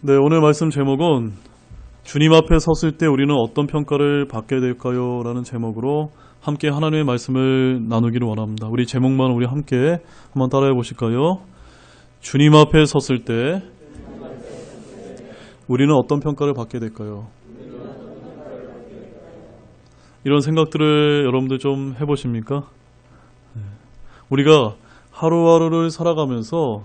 네, 오늘 말씀 제목은 주님 앞에 섰을 때 우리는 어떤 평가를 받게 될까요? 라는 제목으로 함께 하나님의 말씀을 나누기를 원합니다. 우리 제목만 우리 함께 한번 따라해 보실까요? 주님 앞에 섰을 때 우리는 어떤 평가를 받게 될까요? 이런 생각들을 여러분들 좀 해보십니까? 우리가 하루하루를 살아가면서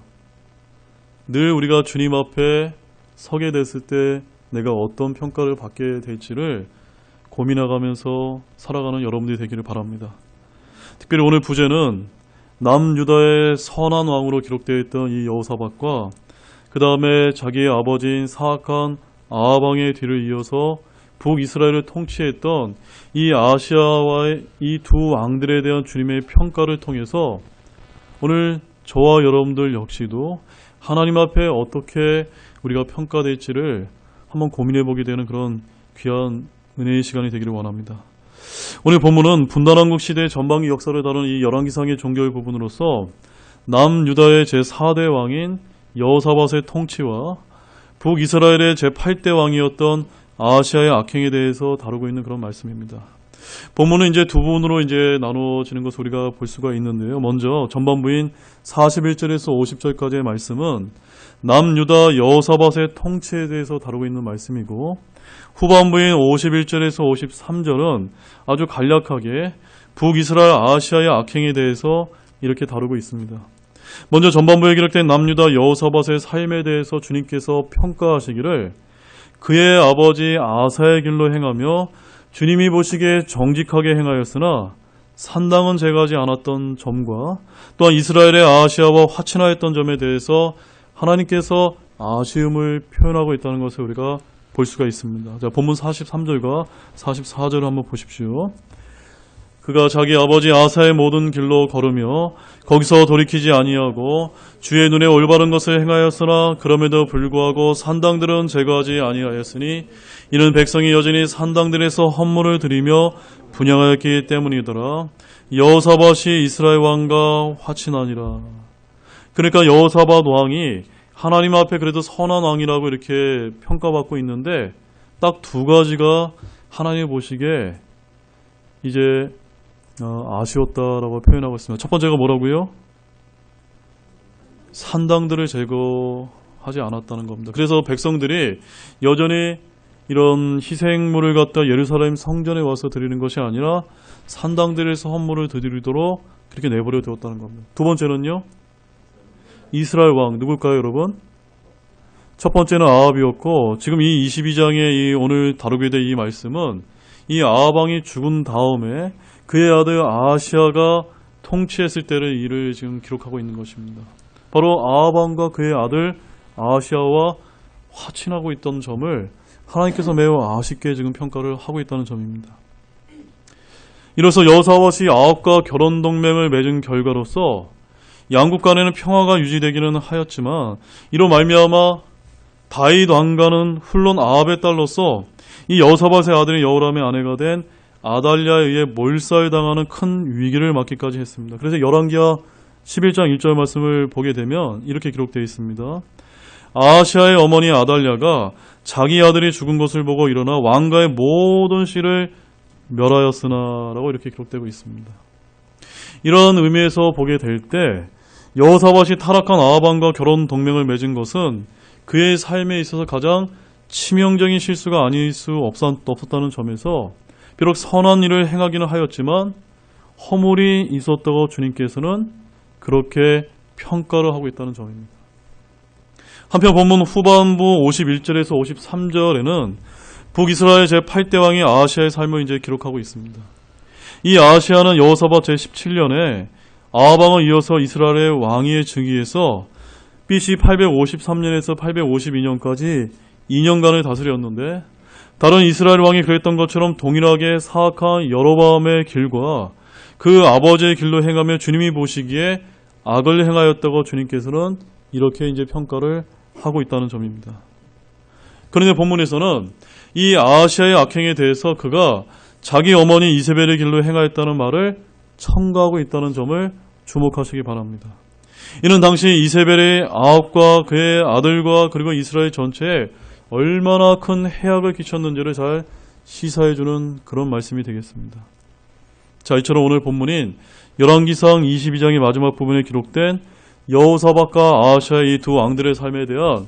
늘 우리가 주님 앞에 서게 됐을 때 내가 어떤 평가를 받게 될지를 고민해가면서 살아가는 여러분들이 되기를 바랍니다. 특별히 오늘 부제는 남유다의 선한 왕으로 기록되어 있던 이 여호사밧과 그 다음에 자기의 아버지인 사악한 아합 왕의 뒤를 이어서 북이스라엘을 통치했던 이 아시아와의 이 두 왕들에 대한 주님의 평가를 통해서 오늘 저와 여러분들 역시도 하나님 앞에 어떻게 우리가 평가될지를 한번 고민해보게 되는 그런 귀한 은혜의 시간이 되기를 원합니다. 오늘 본문은 분단왕국 시대의 전반기 역사를 다룬 이 열왕기상의 종교의 부분으로서 남유다의 제4대 왕인 여호사밧의 통치와 북이스라엘의 제8대 왕이었던 아시아의 악행에 대해서 다루고 있는 그런 말씀입니다. 본문은 이제 두 부분으로 이제 나누어지는 것을 우리가 볼 수가 있는데요. 먼저 전반부인 41절에서 50절까지의 말씀은 남유다 여호사밧의 통치에 대해서 다루고 있는 말씀이고, 후반부인 51절에서 53절은 아주 간략하게 북이스라엘 아시아의 악행에 대해서 이렇게 다루고 있습니다. 먼저 전반부에 기록된 남유다 여호사밧의 삶에 대해서 주님께서 평가하시기를 그의 아버지 아사의 길로 행하며 주님이 보시기에 정직하게 행하였으나 산당은 제거하지 않았던 점과 또한 이스라엘의 아시아와 화친하였던 점에 대해서 하나님께서 아쉬움을 표현하고 있다는 것을 우리가 볼 수가 있습니다. 자, 본문 43절과 44절을 한번 보십시오. 그가 자기 아버지 아사의 모든 길로 걸으며 거기서 돌이키지 아니하고 주의 눈에 올바른 것을 행하였으나 그럼에도 불구하고 산당들은 제거하지 아니하였으니 이는 백성이 여전히 산당들에서 헌물을 드리며 분향하였기 때문이더라. 여호사밧이 이스라엘 왕과 화친하니라. 그러니까 여호사밧 왕이 하나님 앞에 그래도 선한 왕이라고 이렇게 평가받고 있는데 딱 두 가지가 하나님 보시기에 이제 아쉬웠다라고 표현하고 있습니다. 첫 번째가 뭐라고요? 산당들을 제거하지 않았다는 겁니다. 그래서 백성들이 여전히 이런 희생물을 갖다 예루살렘 성전에 와서 드리는 것이 아니라 산당들에서 헌물을 드리도록 그렇게 내버려 두었다는 겁니다. 두 번째는요, 이스라엘 왕 누굴까요, 여러분? 첫 번째는 아합이었고, 지금 이 22장의 이 오늘 다루게 될 이 말씀은 이 아합 왕이 죽은 다음에 그의 아들 아시아가 통치했을 때를 일을 지금 기록하고 있는 것입니다. 바로 아합 왕과 그의 아들 아시아와 화친하고 있던 점을 하나님께서 매우 아쉽게 지금 평가를 하고 있다는 점입니다. 이로써 여호사밧이 아합과 결혼 동맹을 맺은 결과로서 양국 간에는 평화가 유지되기는 하였지만 이로 말미암아 다윗 왕가는 훌론 아합의 딸로서 이 여호사밧의 아들인 여호람의 아내가 된 아달랴에 의해 몰살당하는 큰 위기를 맞기까지 했습니다. 그래서 열왕기하 11장 1절 말씀을 보게 되면 이렇게 기록되어 있습니다. 아시아의 어머니 아달랴가 자기 아들이 죽은 것을 보고 일어나 왕가의 모든 씨를 멸하였으나 라고 이렇게 기록되고 있습니다. 이런 의미에서 보게 될 때 여호사밧이 타락한 아합 왕과 결혼 동맹을 맺은 것은 그의 삶에 있어서 가장 치명적인 실수가 아닐 수 없었다는 점에서 비록 선한 일을 행하기는 하였지만 허물이 있었다고 주님께서는 그렇게 평가를 하고 있다는 점입니다. 한편 본문 후반부 51절에서 53절에는 북이스라엘 제8대 왕이 아시아의 삶을 이제 기록하고 있습니다. 이 아시아는 여호사밧 제17년에 아합 왕을 이어서 이스라엘의 왕위에 즉위해서 BC 853년에서 852년까지 2년간을 다스렸는데 다른 이스라엘 왕이 그랬던 것처럼 동일하게 사악한 여로보암의 길과 그 아버지의 길로 행하며 주님이 보시기에 악을 행하였다고 주님께서는 이렇게 이제 평가를 하고 있다는 점입니다. 그런데 본문에서는 이 아시아의 악행에 대해서 그가 자기 어머니 이세벨의 길로 행하였다는 말을 첨가하고 있다는 점을 주목하시기 바랍니다. 이는 당시 이세벨의 아합과 그의 아들과 그리고 이스라엘 전체에 얼마나 큰 해악을 끼쳤는지를 잘 시사해주는 그런 말씀이 되겠습니다. 자, 이처럼 오늘 본문인 열왕기상 22장의 마지막 부분에 기록된 여호사밧과 아하시아의 이 두 왕들의 삶에 대한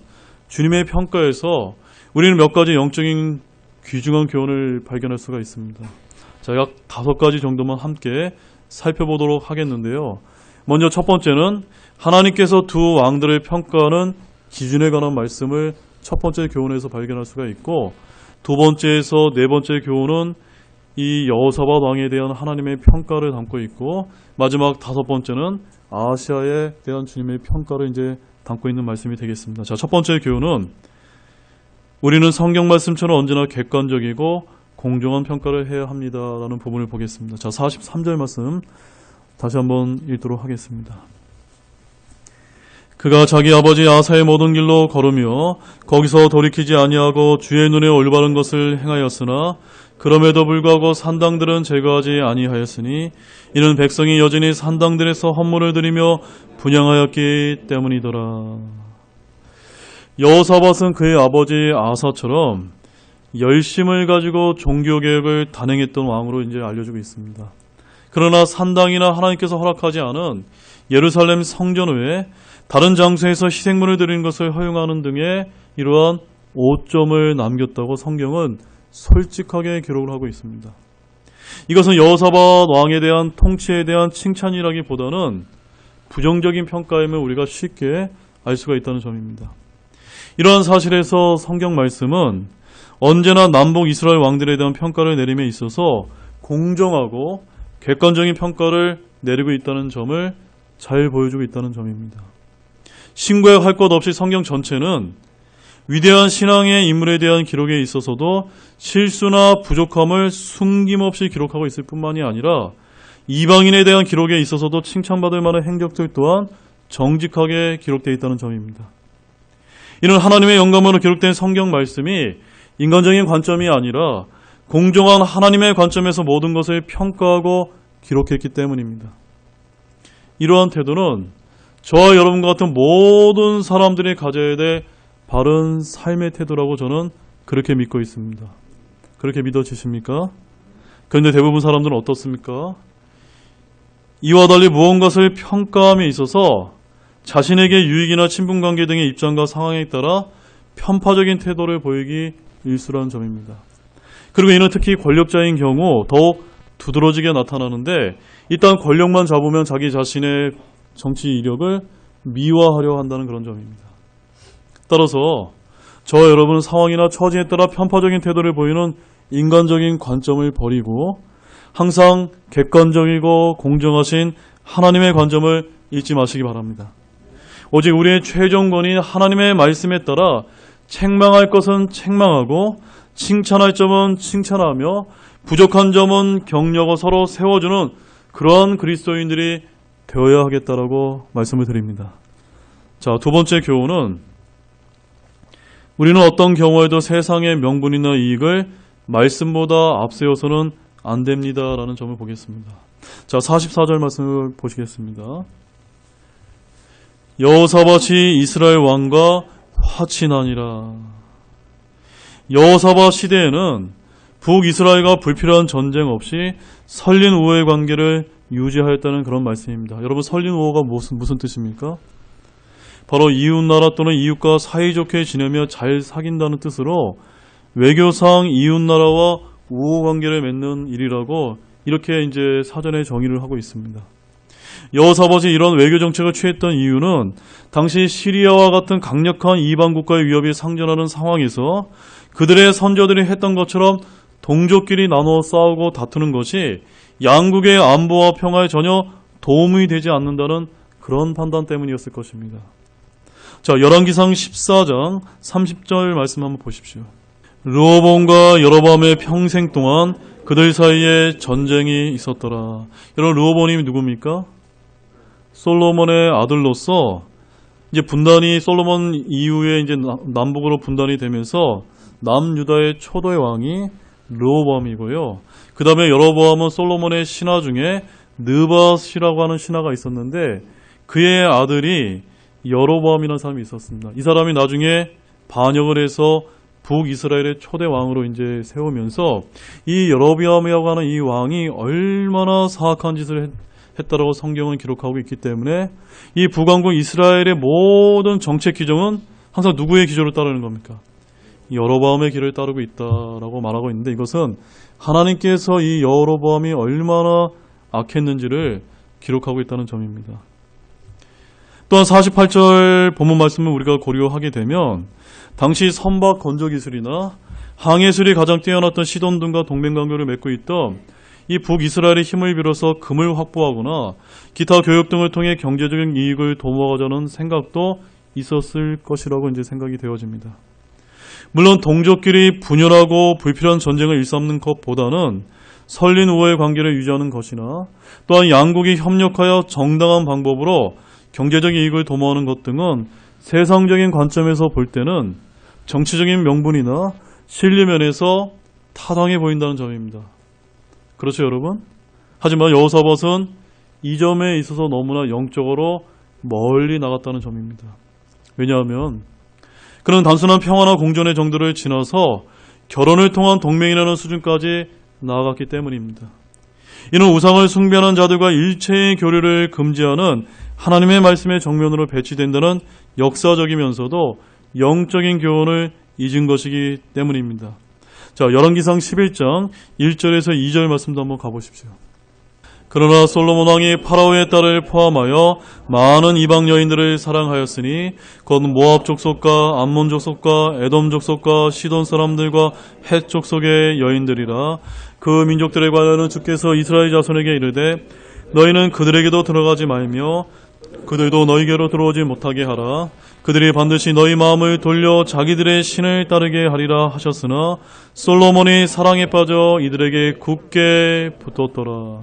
주님의 평가에서 우리는 몇 가지 영적인 귀중한 교훈을 발견할 수가 있습니다. 자, 약 5가지 정도만 함께 살펴보도록 하겠는데요. 먼저 첫 번째는 하나님께서 두 왕들을 평가하는 기준에 관한 말씀을 첫 번째 교훈에서 발견할 수가 있고, 두 번째에서 네 번째 교훈은 이 여호사밧 왕에 대한 하나님의 평가를 담고 있고, 마지막 5번째는 아하시아에 대한 주님의 평가를 이제 담고 있는 말씀이 되겠습니다. 자, 첫 번째 교훈은 우리는 성경 말씀처럼 언제나 객관적이고 공정한 평가를 해야 합니다라는 부분을 보겠습니다. 자, 43절 말씀 다시 한번 읽도록 하겠습니다. 그가 자기 아버지 아사의 모든 길로 걸으며 거기서 돌이키지 아니하고 주의 눈에 올바른 것을 행하였으나 그럼에도 불구하고 산당들은 제거하지 아니하였으니 이는 백성이 여전히 산당들에서 헌물을 드리며 분향하였기 때문이더라. 여호사밧은 그의 아버지 아사처럼 열심을 가지고 종교개혁을 단행했던 왕으로 이제 알려지고 있습니다. 그러나 산당이나 하나님께서 허락하지 않은 예루살렘 성전 외에 다른 장소에서 희생물을 드리는 것을 허용하는 등의 이러한 오점을 남겼다고 성경은 솔직하게 기록을 하고 있습니다. 이것은 여호사밧 왕에 대한 통치에 대한 칭찬이라기보다는 부정적인 평가임을 우리가 쉽게 알 수가 있다는 점입니다. 이러한 사실에서 성경 말씀은 언제나 남북 이스라엘 왕들에 대한 평가를 내림에 있어서 공정하고 객관적인 평가를 내리고 있다는 점을 잘 보여주고 있다는 점입니다. 신구약 것 없이 성경 전체는 위대한 신앙의 인물에 대한 기록에 있어서도 실수나 부족함을 숨김없이 기록하고 있을 뿐만이 아니라 이방인에 대한 기록에 있어서도 칭찬받을 만한 행적들 또한 정직하게 기록되어 있다는 점입니다. 이는 하나님의 영감으로 기록된 성경 말씀이 인간적인 관점이 아니라 공정한 하나님의 관점에서 모든 것을 평가하고 기록했기 때문입니다. 이러한 태도는 저와 여러분과 같은 모든 사람들이 가져야 될 바른 삶의 태도라고 저는 그렇게 믿고 있습니다. 그렇게 믿어지십니까? 그런데 대부분 사람들은 어떻습니까? 이와 달리 무언가를 평가함에 있어서 자신에게 유익이나 친분관계 등의 입장과 상황에 따라 편파적인 태도를 보이기 일쑤라는 점입니다. 그리고 이는 특히 권력자인 경우 더욱 두드러지게 나타나는데, 일단 권력만 잡으면 자기 자신의 정치 이력을 미화하려 한다는 그런 점입니다. 따라서 저와 여러분은 상황이나 처지에 따라 편파적인 태도를 보이는 인간적인 관점을 버리고 항상 객관적이고 공정하신 하나님의 관점을 잊지 마시기 바랍니다. 오직 우리의 최종권인 하나님의 말씀에 따라 책망할 것은 책망하고 칭찬할 점은 칭찬하며 부족한 점은 격려하고 서로 세워주는 그러한 그리스도인들이 되어야 하겠다라고 말씀을 드립니다. 자, 두 번째 교훈은 우리는 어떤 경우에도 세상의 명분이나 이익을 말씀보다 앞세워서는 안 됩니다라는 점을 보겠습니다. 자, 44절 말씀을 보시겠습니다. 여호사밧이 이스라엘 왕과 화친하니라. 여호사밧 시대에는 북이스라엘과 불필요한 전쟁 없이 설린 우호의 관계를 유지하였다는 그런 말씀입니다. 여러분, 설린 우호가 무슨 뜻입니까? 바로 이웃나라 또는 이웃과 사이좋게 지내며 잘 사귄다는 뜻으로 외교상 이웃나라와 우호 관계를 맺는 일이라고 이렇게 이제 사전에 정의를 하고 있습니다. 여호사밧이 이런 외교 정책을 취했던 이유는 당시 시리아와 같은 강력한 이방 국가의 위협이 상존하는 상황에서 그들의 선조들이 했던 것처럼 동족끼리 나눠 싸우고 다투는 것이 양국의 안보와 평화에 전혀 도움이 되지 않는다는 그런 판단 때문이었을 것입니다. 자, 열왕기상 14장 30절 말씀 한번 보십시오. 르호보암과 여로보암의 평생 동안 그들 사이에 전쟁이 있었더라. 여러분, 르호보암이 누굽니까? 솔로몬의 아들로서 이제 분단이 솔로몬 이후에 이제 남북으로 분단이 되면서 남유다의 초도의 왕이 르호보암이고요. 그 다음에 여로보암은 솔로몬의 신하 중에 느밧이라고 하는 신하가 있었는데 그의 아들이 여로보암이라는 사람이 있었습니다. 이 사람이 나중에 반역을 해서 북이스라엘의 초대 왕으로 이제 세우면서 이 여로보암이라고 하는 이 왕이 얼마나 사악한 짓을 했다라고 성경은 기록하고 있기 때문에 이 북왕국 이스라엘의 모든 정책 규정은 항상 누구의 기조를 따르는 겁니까? 여로보암의 길을 따르고 있다라고 말하고 있는데, 이것은 하나님께서 이 여로보암이 얼마나 악했는지를 기록하고 있다는 점입니다. 또한 48절 본문 말씀을 우리가 고려하게 되면 당시 선박 건조 기술이나 항해술이 가장 뛰어났던 시돈 등과 동맹관계를 맺고 있던 이 북이스라엘의 힘을 빌어서 금을 확보하거나 기타 교육 등을 통해 경제적인 이익을 도모하자는 생각도 있었을 것이라고 이제 생각이 되어집니다. 물론 동족끼리 분열하고 불필요한 전쟁을 일삼는 것보다는 설린 우호의 관계를 유지하는 것이나 또한 양국이 협력하여 정당한 방법으로 경제적 이익을 도모하는 것 등은 세상적인 관점에서 볼 때는 정치적인 명분이나 신뢰 면에서 타당해 보인다는 점입니다. 그렇죠, 여러분? 하지만 여호사밧은 이 점에 있어서 너무나 영적으로 멀리 나갔다는 점입니다. 왜냐하면 그는 단순한 평화나 공존의 정도를 지나서 결혼을 통한 동맹이라는 수준까지 나아갔기 때문입니다. 이는 우상을 숭배하는 자들과 일체의 교류를 금지하는 하나님의 말씀의 정면으로 배치된다는 역사적이면서도 영적인 교훈을 잊은 것이기 때문입니다. 자, 열왕기상 11장 1절에서 2절 말씀도 한번 가보십시오. 그러나 솔로몬 왕이 파라오의 딸을 포함하여 많은 이방 여인들을 사랑하였으니 곧 모압 족속과 암몬 족속과 에돔 족속과 시돈 사람들과 헷 족속의 여인들이라. 그 민족들에 관하여는 주께서 이스라엘 자손에게 이르되 너희는 그들에게도 들어가지 말며 그들도 너희에게로 들어오지 못하게 하라. 그들이 반드시 너희 마음을 돌려 자기들의 신을 따르게 하리라 하셨으나 솔로몬이 사랑에 빠져 이들에게 굳게 붙었더라.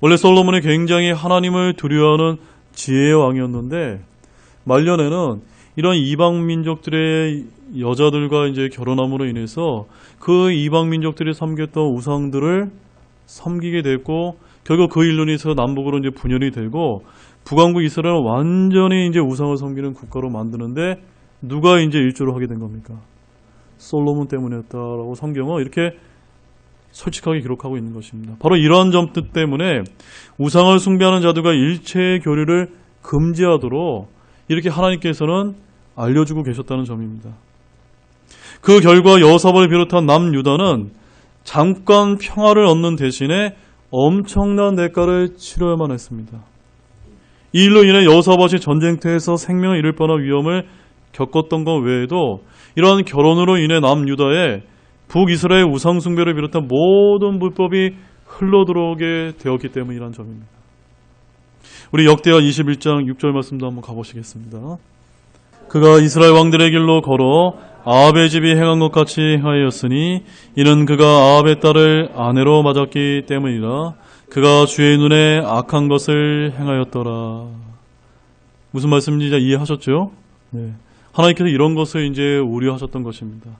원래 솔로몬이 굉장히 하나님을 두려워하는 지혜의 왕이었는데 말년에는 이런 이방 민족들의 여자들과 이제 결혼함으로 인해서 그 이방 민족들이 섬겼던 우상들을 섬기게 됐고, 결국 그 일로 인해서 남북으로 이제 분열이 되고 북왕국 이스라엘은 완전히 이제 우상을 섬기는 국가로 만드는데 누가 이제 일조를 하게 된 겁니까? 솔로몬 때문이었다라고 성경은 이렇게 솔직하게 기록하고 있는 것입니다. 바로 이러한 점 때문에 우상을 숭배하는 자들과 일체의 교류를 금지하도록 이렇게 하나님께서는 알려주고 계셨다는 점입니다. 그 결과 여호사밧을 비롯한 남유다는 잠깐 평화를 얻는 대신에 엄청난 대가를 치러야만 했습니다. 이 일로 인해 여호사밧이 전쟁터에서 생명을 잃을 뻔한 위험을 겪었던 것 외에도 이러한 결혼으로 인해 남유다의 북이스라엘 우상숭배를 비롯한 모든 불법이 흘러들어오게 되었기 때문이라는 점입니다. 우리 역대하 21장 6절 말씀도 한번 가보시겠습니다. 그가 이스라엘 왕들의 길로 걸어 아합의 집이 행한 것 같이 행하였으니 이는 그가 아합의 딸을 아내로 맞았기 때문이라. 그가 주의 눈에 악한 것을 행하였더라. 무슨 말씀인지 이해하셨죠? 네. 하나님께서 이런 것을 이제 우려하셨던 것입니다.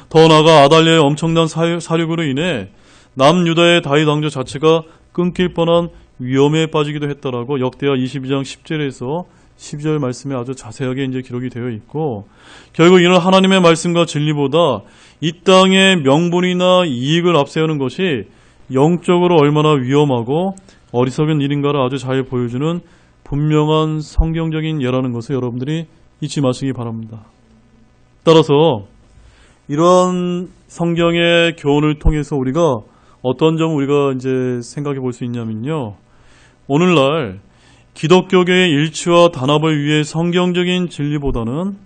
더 나아가 아달랴의 엄청난 사륙으로 인해 남유다의 다윗 왕조 자체가 끊길 뻔한 위험에 빠지기도 했다라고 역대하 22장 10절에서 12절 말씀에 아주 자세하게 이제 기록이 되어 있고, 결국 이는 하나님의 말씀과 진리보다 이 땅의 명분이나 이익을 앞세우는 것이 영적으로 얼마나 위험하고 어리석은 일인가를 아주 잘 보여주는 분명한 성경적인 예라는 것을 여러분들이 잊지 마시기 바랍니다. 따라서 이러한 성경의 교훈을 통해서 우리가 어떤 점을 우리가 이제 생각해 볼 수 있냐면요. 오늘날 기독교계의 일치와 단합을 위해 성경적인 진리보다는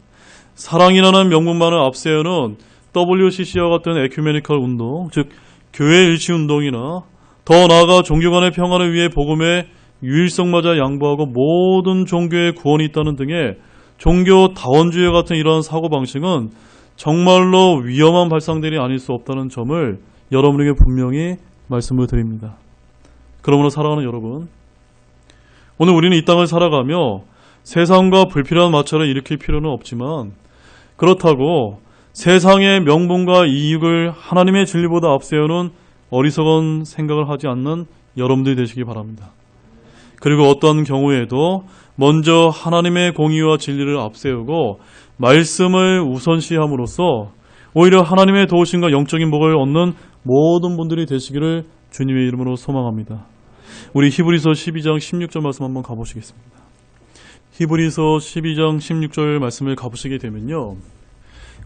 사랑이라는 명분만을 앞세우는 WCC와 같은 에큐메니컬 운동, 즉 교회 일치 운동이나 더 나아가 종교 간의 평화를 위해 복음의 유일성마저 양보하고 모든 종교의 구원이 있다는 등의 종교 다원주의 같은 이러한 사고방식은 정말로 위험한 발상들이 아닐 수 없다는 점을 여러분에게 분명히 말씀을 드립니다. 그러므로 사랑하는 여러분, 오늘 우리는 이 땅을 살아가며 세상과 불필요한 마찰을 일으킬 필요는 없지만 그렇다고 세상의 명분과 이익을 하나님의 진리보다 앞세우는 어리석은 생각을 하지 않는 여러분들이 되시기 바랍니다. 그리고 어떤 경우에도 먼저 하나님의 공의와 진리를 앞세우고 말씀을 우선시함으로써 오히려 하나님의 도우심과 영적인 복을 얻는 모든 분들이 되시기를 주님의 이름으로 소망합니다. 우리 히브리서 12장 16절 말씀 한번 가보시겠습니다. 히브리서 12장 16절 말씀을 가보시게 되면요,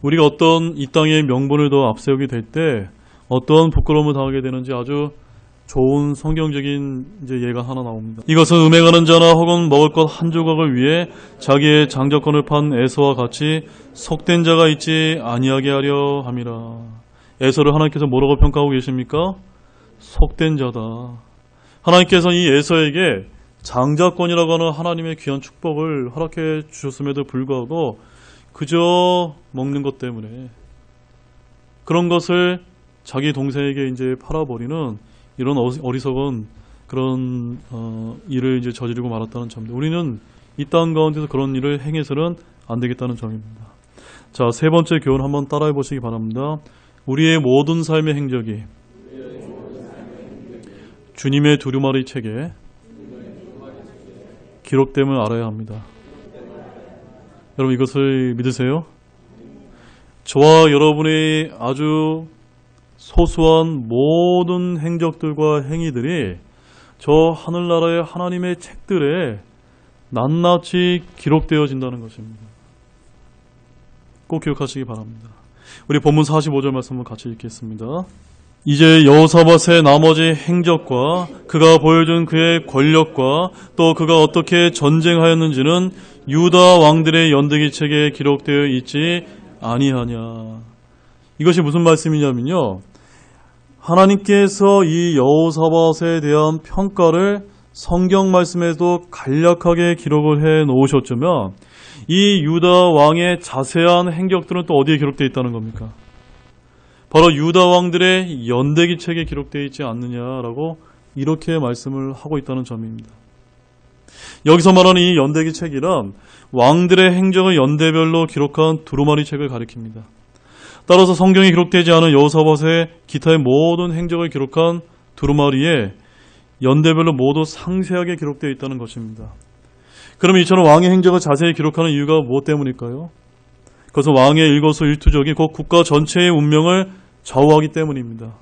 우리가 어떤 이 땅의 명분을 더 앞세우게 될 때 어떤 부끄러움을 당하게 되는지 아주 좋은 성경적인 예가 하나 나옵니다. 이것은 음행하는 자나 혹은 먹을 것 한 조각을 위해 자기의 장자권을 판 에서와 같이 속된 자가 있지 아니하게 하려 함이라. 에서를 하나님께서 뭐라고 평가하고 계십니까? 속된 자다. 하나님께서 이 에서에게 장자권이라고 하는 하나님의 귀한 축복을 허락해 주셨음에도 불구하고 그저 먹는 것 때문에 그런 것을 자기 동생에게 이제 팔아버리는 이런 어리석은 그런 일을 이제 저지르고 말았다는 점입니다. 우리는 이 땅 가운데서 그런 일을 행해서는 안 되겠다는 점입니다. 자, 세 번째 교훈 한번 따라해 보시기 바랍니다. 우리의 모든 삶의 행적이 주님의 두루마리 책에 기록됨을 알아야 합니다. 여러분 이것을 믿으세요? 저와 여러분의 아주 소소한 모든 행적들과 행위들이 저 하늘나라의 하나님의 책들에 낱낱이 기록되어진다는 것입니다. 꼭 기억하시기 바랍니다. 우리 본문 45절 말씀 한번 같이 읽겠습니다. 이제 여호사밧의 나머지 행적과 그가 보여준 그의 권력과 또 그가 어떻게 전쟁하였는지는 유다 왕들의 연대기 책에 기록되어 있지 아니하냐. 이것이 무슨 말씀이냐면요, 하나님께서 이 여호사밧에 대한 평가를 성경 말씀에도 간략하게 기록을 해 놓으셨지만 이 유다 왕의 자세한 행적들은 또 어디에 기록되어 있다는 겁니까? 바로 유다 왕들의 연대기 책에 기록되어 있지 않느냐라고 이렇게 말씀을 하고 있다는 점입니다. 여기서 말하는 이 연대기 책이란 왕들의 행적을 연대별로 기록한 두루마리 책을 가리킵니다. 따라서 성경에 기록되지 않은 여호사밧의 기타의 모든 행적을 기록한 두루마리에 연대별로 모두 상세하게 기록되어 있다는 것입니다. 그럼 이처럼 왕의 행적을 자세히 기록하는 이유가 무엇 때문일까요? 그것은 왕의 일거수일투족이 곧 국가 전체의 운명을 좌우하기 때문입니다.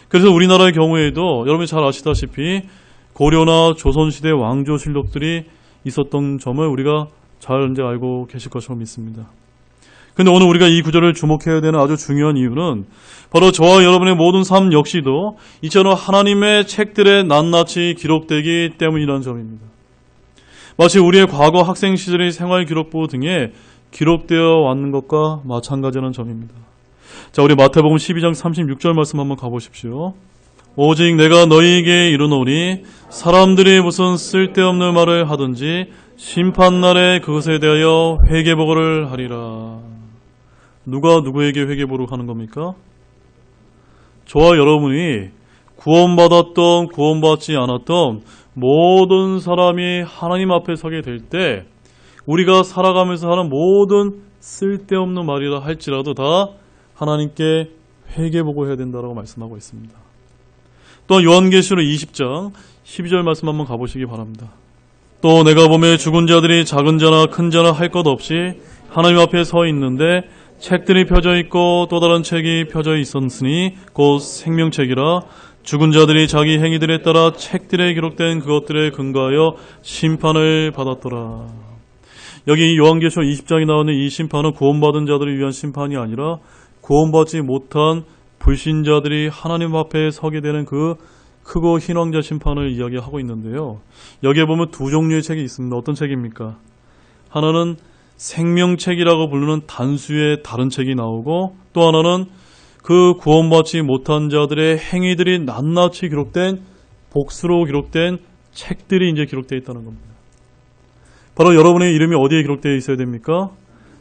그래서 우리나라의 경우에도 여러분이 잘 아시다시피 고려나 조선시대 왕조실록들이 있었던 점을 우리가 잘 이제 알고 계실 것처럼 믿습니다. 근데 오늘 우리가 이 구절을 주목해야 되는 아주 중요한 이유는 바로 저와 여러분의 모든 삶 역시도 이처럼 하나님의 책들에 낱낱이 기록되기 때문이라는 점입니다. 마치 우리의 과거 학생 시절의 생활 기록부 등에 기록되어 왔는 것과 마찬가지라는 점입니다. 자, 우리 마태복음 12장 36절 말씀 한번 가보십시오. 오직 내가 너희에게 이르노니 사람들이 무슨 쓸데없는 말을 하든지 심판날에 그것에 대하여 회개보고를 하리라. 누가 누구에게 회개보고를 하는 겁니까? 저와 여러분이 구원받았던 구원받지 않았던 모든 사람이 하나님 앞에 서게 될 때 우리가 살아가면서 하는 모든 쓸데없는 말이라 할지라도 다 하나님께 회개보고해야 된다고 말씀하고 있습니다. 또 요한계시록 20장 12절 말씀 한번 가보시기 바랍니다. 또 내가 보매 죽은 자들이 작은 자나 큰 자나 할 것 없이 하나님 앞에 서 있는데 책들이 펴져 있고 또 다른 책이 펴져 있었으니 곧 생명책이라 죽은 자들이 자기 행위들에 따라 책들에 기록된 그것들에 근거하여 심판을 받았더라. 여기 요한계시록 20장에 나오는 이 심판은 구원받은 자들을 위한 심판이 아니라 구원받지 못한 불신자들이 하나님 앞에 서게 되는 그 크고 희망자 심판을 이야기하고 있는데요. 여기에 보면 두 종류의 책이 있습니다. 어떤 책입니까? 하나는 생명책이라고 부르는 단수의 다른 책이 나오고 또 하나는 그 구원받지 못한 자들의 행위들이 낱낱이 기록된 복수로 기록된 책들이 이제 기록되어 있다는 겁니다. 바로 여러분의 이름이 어디에 기록되어 있어야 됩니까?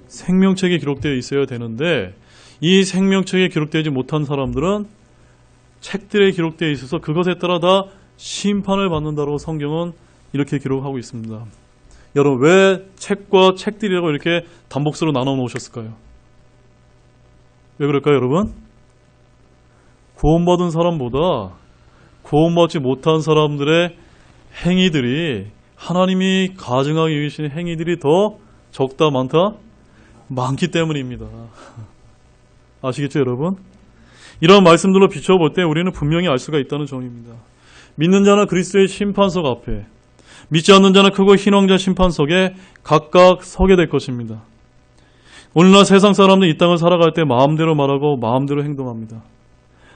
생명책에 기록되어 있어야 되는데 이 생명책에 기록되지 못한 사람들은 책들에 기록되어 있어서 그것에 따라 다 심판을 받는다고 성경은 이렇게 기록하고 있습니다. 여러분 왜 책과 책들이라고 이렇게 단복수로 나눠 놓으셨을까요? 왜 그럴까요, 여러분? 구원받은 사람보다 구원받지 못한 사람들의 행위들이 하나님이 가증하게 여기시는 행위들이 더 적다 많다? 많기 때문입니다. 아시겠죠 여러분? 이런 말씀들로 비춰볼 때 우리는 분명히 알 수가 있다는 점입니다. 믿는 자는 그리스도의 심판석 앞에, 믿지 않는 자는 크고 흰 왕자 심판석에 각각 서게 될 것입니다. 오늘날 세상 사람들은 이 땅을 살아갈 때 마음대로 말하고 마음대로 행동합니다.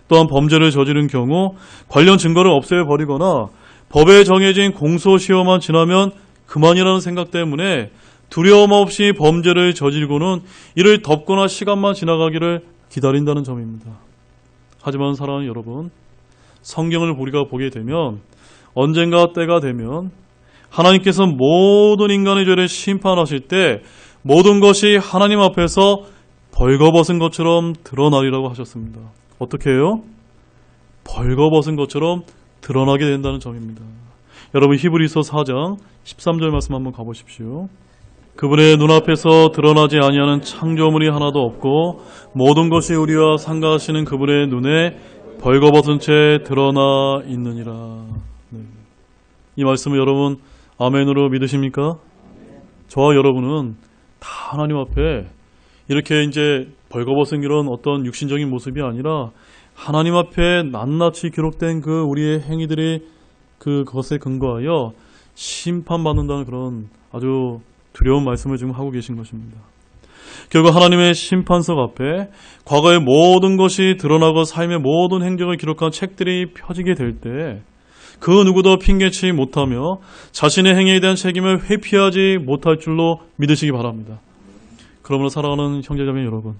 또한 범죄를 저지른 경우 관련 증거를 없애버리거나 법에 정해진 공소시효만 지나면 그만이라는 생각 때문에 두려움 없이 범죄를 저지르고는 이를 덮거나 시간만 지나가기를 기다린다는 점입니다. 하지만 사랑하는 여러분, 성경을 우리가 보게 되면 언젠가 때가 되면 하나님께서 모든 인간의 죄를 심판하실 때 모든 것이 하나님 앞에서 벌거벗은 것처럼 드러나리라고 하셨습니다. 어떻게 해요? 벌거벗은 것처럼 드러나게 된다는 점입니다. 여러분 히브리서 4장 13절 말씀 한번 가보십시오. 그분의 눈앞에서 드러나지 아니하는 창조물이 하나도 없고 모든 것이 우리와 상가하시는 그분의 눈에 벌거벗은 채 드러나 있느니라. 네. 이 말씀을 여러분 아멘으로 믿으십니까? 저와 여러분은 다 하나님 앞에 이렇게 이제 벌거벗은 이런 어떤 육신적인 모습이 아니라 하나님 앞에 낱낱이 기록된 그 우리의 행위들이 그것에 근거하여 심판받는다는 그런 아주 두려운 말씀을 지금 하고 계신 것입니다. 결국 하나님의 심판석 앞에 과거의 모든 것이 드러나고 삶의 모든 행적을 기록한 책들이 펴지게 될 때 그 누구도 핑계치 못하며 자신의 행위에 대한 책임을 회피하지 못할 줄로 믿으시기 바랍니다. 그러므로 사랑하는 형제자매 여러분,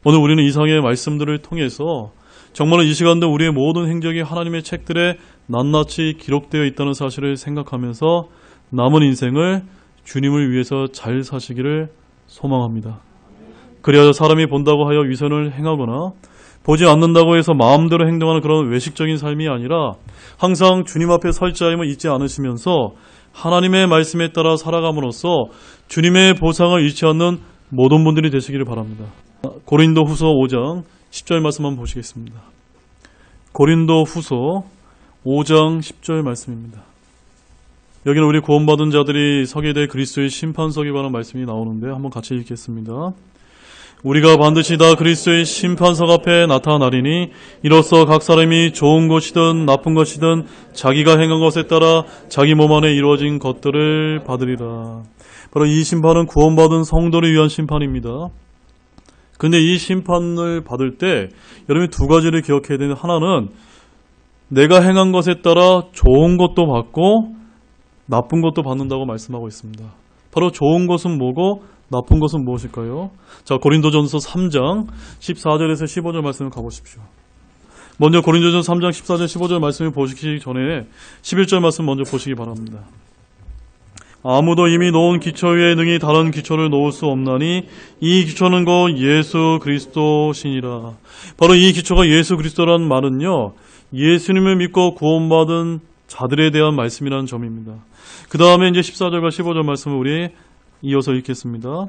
오늘 우리는 이상의 말씀들을 통해서 정말로 이 시간도 우리의 모든 행적이 하나님의 책들에 낱낱이 기록되어 있다는 사실을 생각하면서 남은 인생을 주님을 위해서 잘 사시기를 소망합니다. 그래야 사람이 본다고 하여 위선을 행하거나 보지 않는다고 해서 마음대로 행동하는 그런 외식적인 삶이 아니라 항상 주님 앞에 설자임을 잊지 않으시면서 하나님의 말씀에 따라 살아감으로써 주님의 보상을 잃지 않는 모든 분들이 되시기를 바랍니다. 고린도 후서 5장 10절 말씀 한번 보시겠습니다. 고린도 후서 5장 10절 말씀입니다. 여기는 우리 구원받은 자들이 서게 될 그리스도의 심판석에 관한 말씀이 나오는데 한번 같이 읽겠습니다. 우리가 반드시 다 그리스도의 심판석 앞에 나타나리니 이로써 각 사람이 좋은 것이든 나쁜 것이든 자기가 행한 것에 따라 자기 몸 안에 이루어진 것들을 받으리라. 바로 이 심판은 구원받은 성도를 위한 심판입니다. 근데 이 심판을 받을 때 여러분이 두 가지를 기억해야 되는데, 하나는 내가 행한 것에 따라 좋은 것도 받고 나쁜 것도 받는다고 말씀하고 있습니다. 바로 좋은 것은 뭐고 나쁜 것은 무엇일까요? 자, 고린도전서 3장 14절에서 15절 말씀을 가보십시오. 먼저 고린도전서 3장 14절 15절 말씀을 보시기 전에 11절 말씀 먼저 보시기 바랍니다. 아무도 이미 놓은 기초 위에 능히 다른 기초를 놓을 수 없나니 이 기초는 곧 예수 그리스도시니라. 바로 이 기초가 예수 그리스도라는 말은요, 예수님을 믿고 구원받은 자들에 대한 말씀이라는 점입니다. 그 다음에 이제 14절과 15절 말씀을 우리 이어서 읽겠습니다.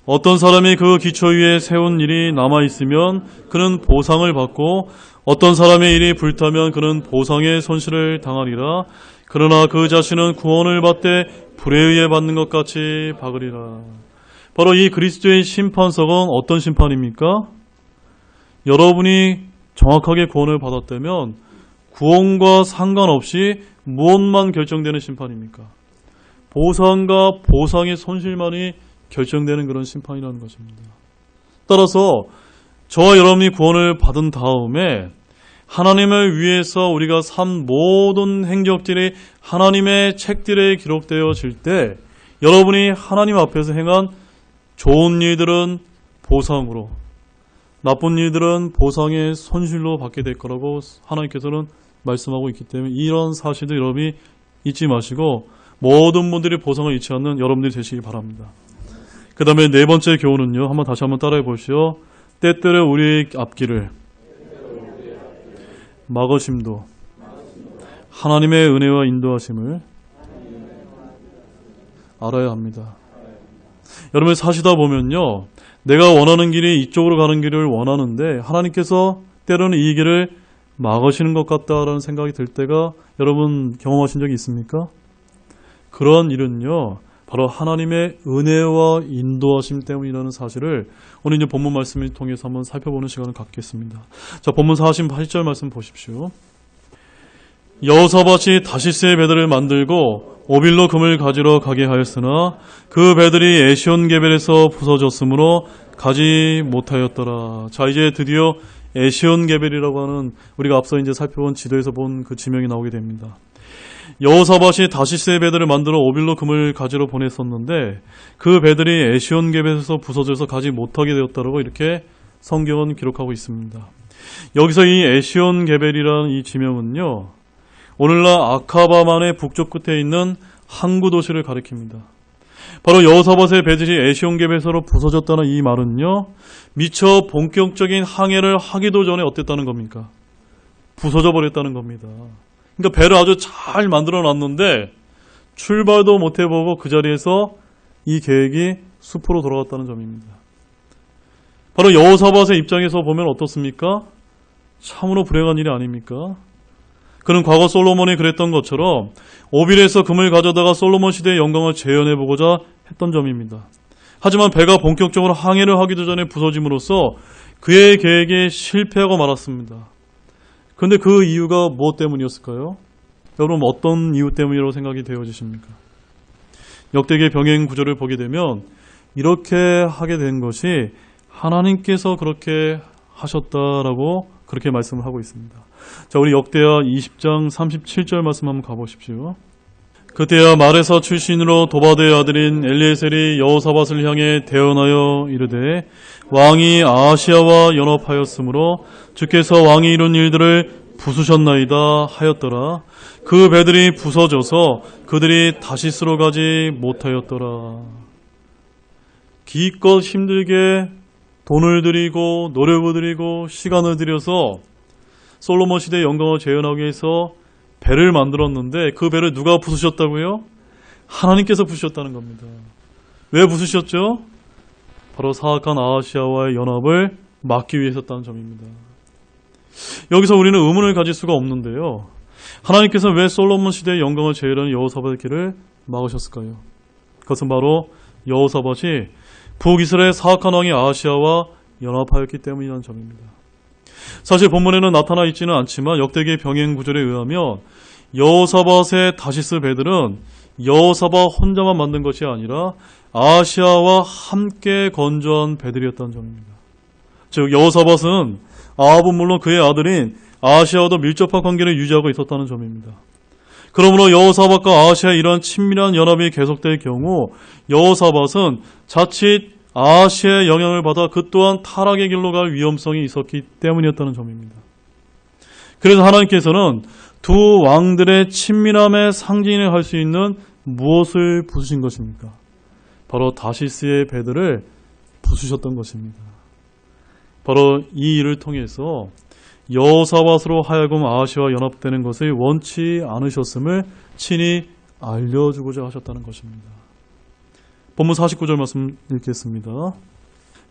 어떤 사람이 그 기초 위에 세운 일이 남아있으면 그는 보상을 받고 어떤 사람의 일이 불타면 그는 보상의 손실을 당하리라. 그러나 그 자신은 구원을 받되 불에 의해 받는 것 같이 받으리라. 바로 이 그리스도의 심판석은 어떤 심판입니까? 여러분이 정확하게 구원을 받았다면 구원과 상관없이 무엇만 결정되는 심판입니까? 보상과 보상의 손실만이 결정되는 그런 심판이라는 것입니다. 따라서 저와 여러분이 구원을 받은 다음에 하나님을 위해서 우리가 산 모든 행적들이 하나님의 책들에 기록되어질 때 여러분이 하나님 앞에서 행한 좋은 일들은 보상으로, 나쁜 일들은 보상의 손실로 받게 될 거라고 하나님께서는 말씀하고 있기 때문에 이런 사실들 여러분이 잊지 마시고 모든 분들이 보상을 잃지 않는 여러분들이 되시기 바랍니다. 그 다음에 네 번째 교훈은요, 다시 한번 따라해 보시오. 때때로 우리의 앞길을 막으심도 하나님의 은혜와 인도하심을 알아야 합니다. 여러분 사시다 보면요, 내가 원하는 길이 이쪽으로 가는 길을 원하는데 하나님께서 때로는 이 길을 막으시는 것 같다라는 생각이 들 때가 여러분 경험하신 적이 있습니까? 그런 일은요, 바로 하나님의 은혜와 인도하심 때문이라는 사실을 오늘 이제 본문 말씀을 통해서 한번 살펴보는 시간을 갖겠습니다. 자, 본문 48절 말씀 보십시오. 여호사밧이 다시스의 배들을 만들고 오빌로 금을 가지러 가게 하였으나 그 배들이 에시온게벨에서 부서졌으므로 가지 못하였더라. 자, 이제 드디어 에시온게벨이라고 하는 우리가 앞서 이제 살펴본 지도에서 본 그 지명이 나오게 됩니다. 여호사밧이 다시스의 배들을 만들어 오빌로 금을 가지러 보냈었는데 그 배들이 에시온게벨에서 부서져서 가지 못하게 되었다라고 이렇게 성경은 기록하고 있습니다. 여기서 이 에시온게벨이라는 이 지명은요, 오늘날 아카바만의 북쪽 끝에 있는 항구 도시를 가리킵니다. 바로 여호사밧의 배들이 에시온게벨에서 부서졌다는 이 말은요, 미처 본격적인 항해를 하기도 전에 어땠다는 겁니까? 부서져 버렸다는 겁니다. 그러니까 배를 아주 잘 만들어 놨는데 출발도 못 해보고 그 자리에서 이 계획이 숲으로 돌아갔다는 점입니다. 바로 여호사밧의 입장에서 보면 어떻습니까? 참으로 불행한 일이 아닙니까? 그는 과거 솔로몬이 그랬던 것처럼 오빌에서 금을 가져다가 솔로몬 시대의 영광을 재현해보고자 했던 점입니다. 하지만 배가 본격적으로 항해를 하기도 전에 부서짐으로써 그의 계획이 실패하고 말았습니다. 그런데 그 이유가 무엇 때문이었을까요? 여러분 어떤 이유 때문이라고 생각이 되어지십니까? 역대기의 병행 구조를 보게 되면 이렇게 하게 된 것이 하나님께서 그렇게 하셨다라고 그렇게 말씀을 하고 있습니다. 자, 우리 역대하 20장 37절 말씀 한번 가보십시오. 그때야 말에서 출신으로 도바드의 아들인 엘리에셀이 여호사밧을 향해 대언하여 이르되 왕이 아하시아와 연합하였으므로 주께서 왕이 이룬 일들을 부수셨나이다 하였더라. 그 배들이 부서져서 그들이 다시스로 가지 못하였더라. 기껏 힘들게 돈을 들이고 노력을 들이고 시간을 들여서 솔로몬 시대의 영광을 재현하기 위해서 배를 만들었는데 그 배를 누가 부수셨다고요? 하나님께서 부수셨다는 겁니다. 왜 부수셨죠? 바로 사악한 아하시아와의 연합을 막기 위해서였다는 점입니다. 여기서 우리는 의문을 가질 수가 없는데요. 하나님께서 왜 솔로몬 시대의 영광을 재현하는 여호사밧의 길을 막으셨을까요? 그것은 바로 여호사밧이 북이스라엘 사악한 왕이 아하시아와 연합하였기 때문이라는 점입니다. 사실 본문에는 나타나 있지는 않지만 역대기의 병행 구절에 의하면 여호사밧의 다시스 배들은 여호사밧 혼자만 만든 것이 아니라 아하시아와 함께 건조한 배들이었다는 점입니다. 즉 여호사밧은 아합은 물론 그의 아들인 아하시아와도 밀접한 관계를 유지하고 있었다는 점입니다. 그러므로 여호사밧과 아하시아의 이러한 친밀한 연합이 계속될 경우 여호사밧은 자칫 아하시아의 영향을 받아 그 또한 타락의 길로 갈 위험성이 있었기 때문이었다는 점입니다. 그래서 하나님께서는 두 왕들의 친밀함의 상징을 할 수 있는 무엇을 부수신 것입니까? 바로 다시스의 배들을 부수셨던 것입니다. 바로 이 일을 통해서 여호사밧으로 하여금 아하시아와 연합되는 것을 원치 않으셨음을 친히 알려주고자 하셨다는 것입니다. 본문 49절 말씀 읽겠습니다.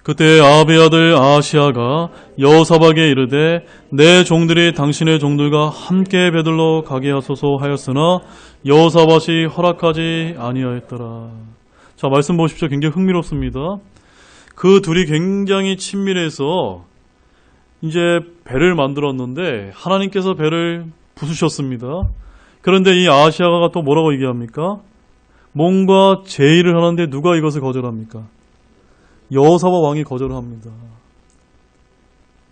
그때 아합의 아들 아하시아가 여호사밧에게 이르되 내 종들이 당신의 종들과 함께 배들러 가게 하소서 하였으나 여호사밧이 허락하지 아니하였더라. 자, 말씀 보십시오. 굉장히 흥미롭습니다. 그 둘이 굉장히 친밀해서 이제 배를 만들었는데 하나님께서 배를 부수셨습니다. 그런데 이 아하시아가 또 뭐라고 얘기합니까? 뭔가 제의를 하는데 누가 이것을 거절합니까? 여호사밧 왕이 거절을 합니다.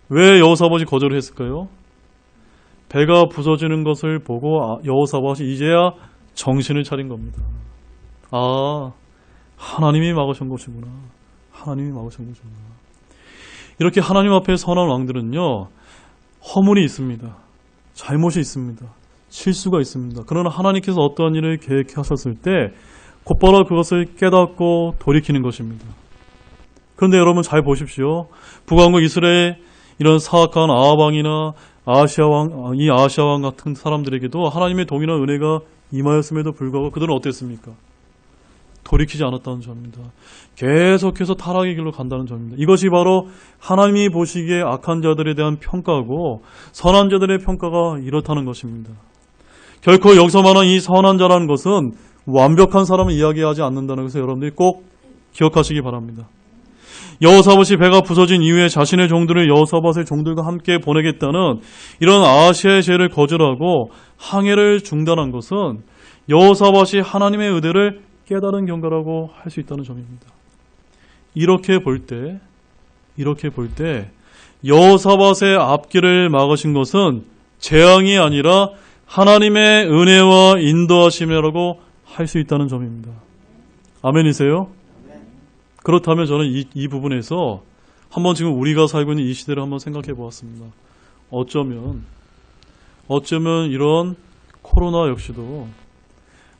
왜 여호사밧이 거절을 했을까요? 배가 부서지는 것을 보고 여호사밧이 이제야 정신을 차린 겁니다. 아, 하나님이 막으신 것이구나. 하나님이 막으신 것이구나. 이렇게 하나님 앞에 선한 왕들은요, 허물이 있습니다. 잘못이 있습니다. 실수가 있습니다. 그러나 하나님께서 어떠한 일을 계획하셨을 때 곧바로 그것을 깨닫고 돌이키는 것입니다. 그런데 여러분 잘 보십시오. 북왕국 이스라엘 이런 사악한 아합 왕이나 아하시아 왕 같은 사람들에게도 하나님의 동일한 은혜가 임하였음에도 불구하고 그들은 어땠습니까? 돌이키지 않았다는 점입니다. 계속해서 타락의 길로 간다는 점입니다. 이것이 바로 하나님이 보시기에 악한 자들에 대한 평가고 선한 자들의 평가가 이렇다는 것입니다. 결코 여기서 말하는 이 선한 자라는 것은 완벽한 사람을 이야기하지 않는다는 것을 여러분들이 꼭 기억하시기 바랍니다. 여호사밧이 배가 부서진 이후에 자신의 종들을 여호사밧의 종들과 함께 보내겠다는 이런 아하시아의 죄를 거절하고 항해를 중단한 것은 여호사밧이 하나님의 의대를 깨달은 경과라고 할 수 있다는 점입니다. 이렇게 볼 때 여호사밧의 앞길을 막으신 것은 재앙이 아니라 하나님의 은혜와 인도하심이라고 할 수 있다는 점입니다. 아멘이세요? 그렇다면 저는 이 부분에서 한번 지금 우리가 살고 있는 이 시대를 한번 생각해 보았습니다. 어쩌면 이런 코로나 역시도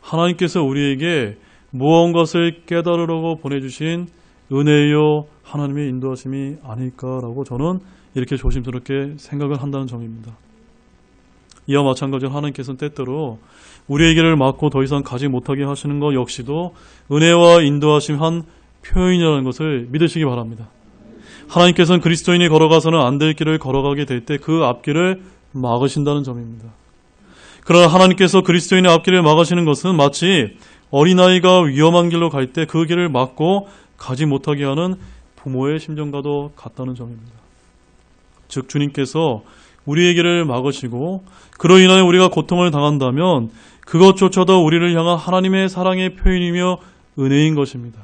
하나님께서 우리에게 무언가를 깨달으려고 보내주신 은혜요 하나님의 인도하심이 아닐까라고 저는 이렇게 조심스럽게 생각을 한다는 점입니다. 이와 마찬가지로 하나님께서는 때때로 우리의 길을 막고 더 이상 가지 못하게 하시는 것 역시도 은혜와 인도하심 한 표현이라는 것을 믿으시기 바랍니다. 하나님께서는 그리스도인이 걸어가서는 안 될 길을 걸어가게 될 때 그 앞길을 막으신다는 점입니다. 그러나 하나님께서 그리스도인의 앞길을 막으시는 것은 마치 어린아이가 위험한 길로 갈 때 그 길을 막고 가지 못하게 하는 부모의 심정과도 같다는 점입니다. 즉 주님께서 우리의 길을 막으시고 그로 인하여 우리가 고통을 당한다면 그것조차도 우리를 향한 하나님의 사랑의 표현이며 은혜인 것입니다.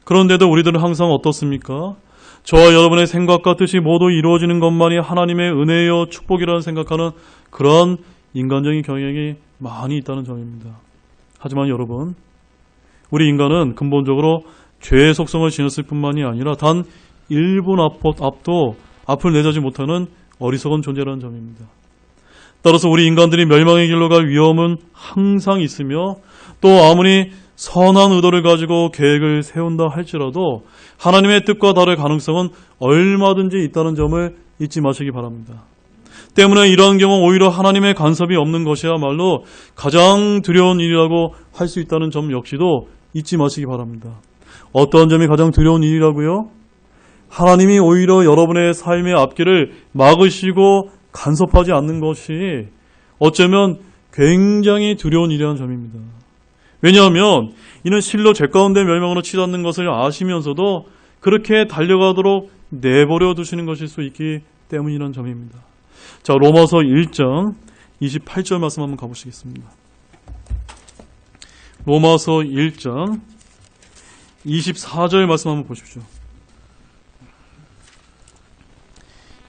그런데도 우리들은 항상 어떻습니까? 저와 여러분의 생각과 뜻이 모두 이루어지는 것만이 하나님의 은혜요 축복이라는 생각하는 그런 인간적인 경향이 많이 있다는 점입니다. 하지만 여러분, 우리 인간은 근본적으로 죄의 속성을 지녔을 뿐만이 아니라 단 1분 앞도 앞을 내다지 못하는 어리석은 존재라는 점입니다. 따라서 우리 인간들이 멸망의 길로 갈 위험은 항상 있으며 또 아무리 선한 의도를 가지고 계획을 세운다 할지라도 하나님의 뜻과 다를 가능성은 얼마든지 있다는 점을 잊지 마시기 바랍니다. 때문에 이러한 경우 오히려 하나님의 간섭이 없는 것이야말로 가장 두려운 일이라고 할 수 있다는 점 역시도 잊지 마시기 바랍니다. 어떠한 점이 가장 두려운 일이라고요? 하나님이 오히려 여러분의 삶의 앞길을 막으시고 간섭하지 않는 것이 어쩌면 굉장히 두려운 일이라는 점입니다. 왜냐하면 이는 실로 죄 가운데 멸망으로 치닫는 것을 아시면서도 그렇게 달려가도록 내버려 두시는 것일 수 있기 때문이라는 점입니다. 자, 로마서 1장 28절 말씀 한번 가보시겠습니다. 로마서 1장 24절 말씀 한번 보십시오.